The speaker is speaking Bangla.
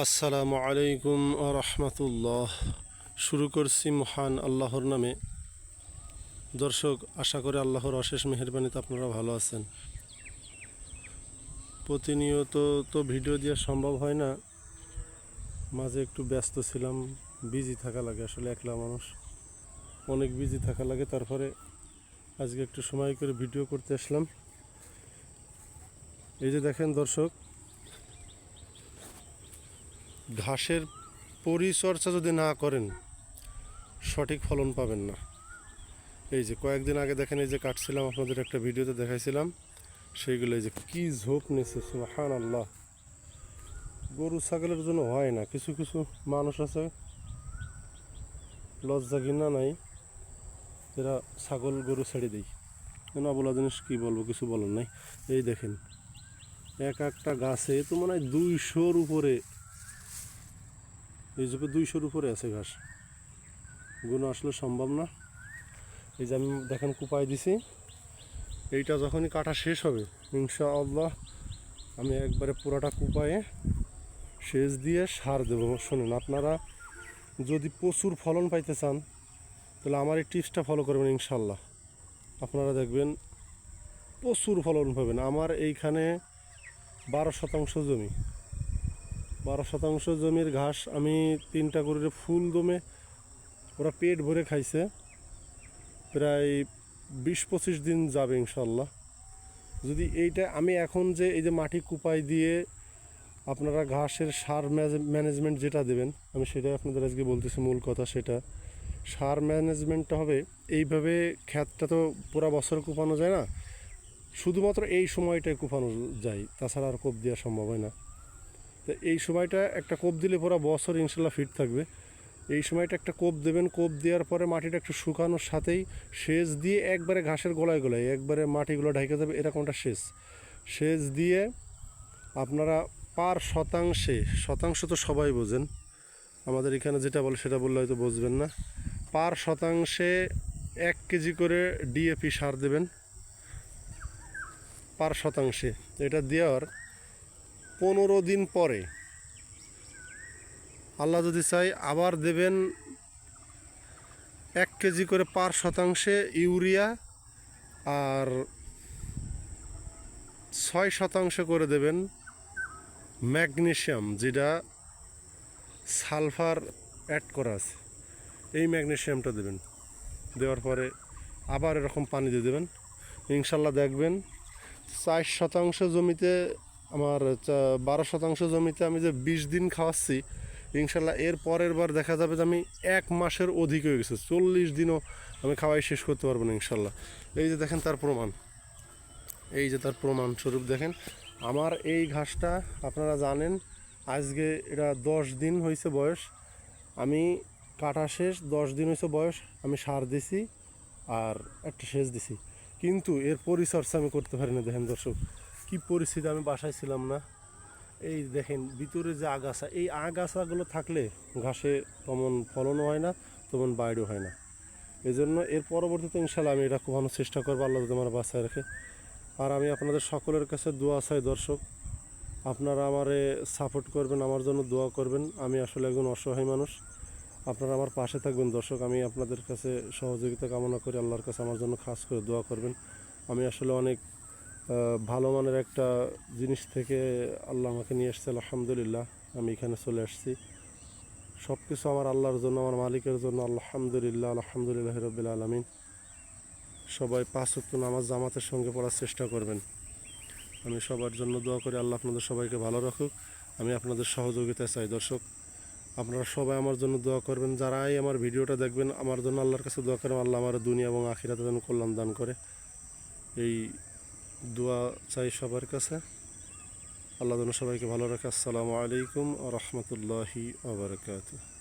আসসালামু আলাইকুম রহমতুল্লাহ। শুরু করছি মহান আল্লাহর নামে। দর্শক, আশা করি আল্লাহর অশেষ মেহেরবানিতে আপনারা ভালো আছেন। প্রতিনিয়ত তো ভিডিও দেওয়া সম্ভব হয় না, মাঝে একটু ব্যস্ত ছিলাম, বিজি থাকা লাগে, আসলে একলা মানুষ, অনেক বিজি থাকা লাগে। তারপরে আজকে একটু সময় করে ভিডিও করতে আসলাম। এই যে দেখেন দর্শক, ঘাসের পরিচর্যা যদি না করেন সঠিক ফলন পাবেন না। এই যে কয়েকদিন আগে দেখেন, এই যে কাটছিলাম, আপনাদের একটা ভিডিওতে দেখাইছিলাম, সেইগুলো এই যে কী ঝোপ নিচ্ছে, সুবহানাল্লাহ। গরু ছাগলের জন্য হয় না, কিছু কিছু মানুষ আছে লজ্জা ঘৃণা নাই, এরা ছাগল গরু ছেড়ে দেয়। না বলা জিনিস কী বলবো, কিছু বলার নাই। এই দেখেন, এক একটা গাছে তো মনে হয় 200-র উপরে, এই ঝোপে 200-র উপরে আছে ঘাস, গুণ আসলে সম্ভব না। এই যে আমি দেখেন কুপাই দিছি, এইটা যখনই কাটা শেষ হবে ইনশাআল্লাহ আমি একবারে পুরোটা কুপায়ে সেচ দিয়ে সার দেবো। শুনুন, আপনারা যদি প্রচুর ফলন পাইতে চান তাহলে আমার এই টিপসটা ফলো করবেন, ইনশাল্লাহ আপনারা দেখবেন প্রচুর ফলন পাবেন। আমার এইখানে 12% জমি, 12% জমির ঘাস আমি 3টা গরুরে ফুল দমে ওরা পেট ভরে খাইছে, প্রায় 20-25 দিন যাবে ইনশাল্লাহ। যদি এইটা আমি এখন যে এই যে মাটি কুপাই দিয়ে আপনারা ঘাসের সার ম্যানেজমেন্ট যেটা দেবেন, আমি সেটাই আপনাদের আজকে বলতেছি। মূল কথা সেটা, সার ম্যানেজমেন্টটা হবে এইভাবে। ক্ষেতটা তো পুরা বছর কুপানো যায় না, শুধুমাত্র এই সময়টায় কুপানো যায়, তাছাড়া আর কোপ দেওয়া সম্ভব হয় না। তো এই সময়টা একটা কোপ দিলে পুরো বছর ইনশাল্লাহ ফিট থাকবে। এই সময়টা একটা কোপ দেবেন, কোপ দেওয়ার পরে মাটিটা একটু শুকানোর সাথেই সেচ দিয়ে একবারে ঘাসের গোলায় গোলায় একবারে মাটিগুলো ঢেকে যাবে, এরকমটা সেচ দিয়ে আপনারা পার শতাংশ তো সবাই বোঝেন, আমাদের এখানে যেটা বলে সেটা বললে হয়তো বুঝবেন না। পার শতাংশে 1 কেজি করে ডিএপি সার দেবেন পার শতাংশে। এটা দেওয়ার 15 দিন পরে আল্লাহ যদি চাই আবার দেবেন 1 কেজি করে পার শতাংশে ইউরিয়া, আর 6% করে দেবেন ম্যাগনেশিয়াম, যেটা সালফার অ্যাড করা আছে, এই ম্যাগনেশিয়ামটা দেবেন। দেওয়ার পরে আবার এরকম পানি দিয়ে দেবেন, ইনশাল্লাহ দেখবেন 4% জমিতে আমার 12% জমিতে আমি যে 20 দিন খাওয়াচ্ছি, ইনশাল্লাহ এর পরের বার দেখা যাবে যে আমি 1 মাসের অধিক হয়ে গেছে, 40 দিনও আমি খাওয়াই শেষ করতে পারবো না ইনশাল্লাহ। এই যে দেখেন তার প্রমাণ, এই যে তার প্রমাণ স্বরূপ দেখেন আমার এই ঘাসটা। আপনারা জানেন আজকে এটা 10 দিন হয়েছে বয়স, আমি কাটা শেষ 10 দিন হয়েছে বয়স, আমি সার দিছি আর একটা সেচ দিছি, কিন্তু এর পরিচর্যা আমি করতে পারি না। দেখেন দর্শক কী পরিস্থিতি, আমি বাসায় ছিলাম না। এই দেখেন ভিতরে যে আগাছা, এই আগাছাগুলো থাকলে ঘাসে তেমন ফলনও হয় না, তেমন বাইরেও হয় না। এই জন্য এর পরবর্তীতে ইনশাল্লাহ আমি এটা কোপানোর চেষ্টা করবো, আল্লাহ যদি আমার বাসায় রাখে। আর আমি আপনাদের সকলের কাছে দোয়া চাই দর্শক, আপনারা আমারে সাপোর্ট করবেন, আমার জন্য দোয়া করবেন। আমি আসলে একজন অসহায় মানুষ, আপনারা আমার পাশে থাকবেন দর্শক। আমি আপনাদের কাছে সহযোগিতা কামনা করি, আল্লাহর কাছে আমার জন্য খাস করে দোয়া করবেন। আমি আসলে অনেক ভালো মানের একটা জিনিস থেকে আল্লাহ আমাকে নিয়ে এসছে, আলহামদুলিল্লাহ আমি এখানে চলে আসছি। সব কিছু আমার আল্লাহর জন্য, আমার মালিকের জন্য, আলহামদুলিল্লাহ, আলহামদুলিল্লাহ রাব্বিল আলামিন। সবাই 5 ওয়াক্ত নামাজ জামাতের সঙ্গে পড়ার চেষ্টা করবেন। আমি সবার জন্য দোয়া করি, আল্লাহ আপনাদের সবাইকে ভালো রাখুক। আমি আপনাদের সহযোগিতা চাই দর্শক, আপনারা সবাই আমার জন্য দোয়া করবেন। যারাই আমার ভিডিওটা দেখবেন আমার জন্য আল্লাহর কাছে দোয়া করেন, আল্লাহ আমার দুনিয়া এবং আখিরাতে যেন কল্যাণ দান করে, এই দোয়া চাই সবার কাছে। আল্লাহ যেন সবাইকে ভালো রাখে। আসসালামু আলাইকুম ওয়া রাহমাতুল্লাহি ওয়া বারাকাতুহু।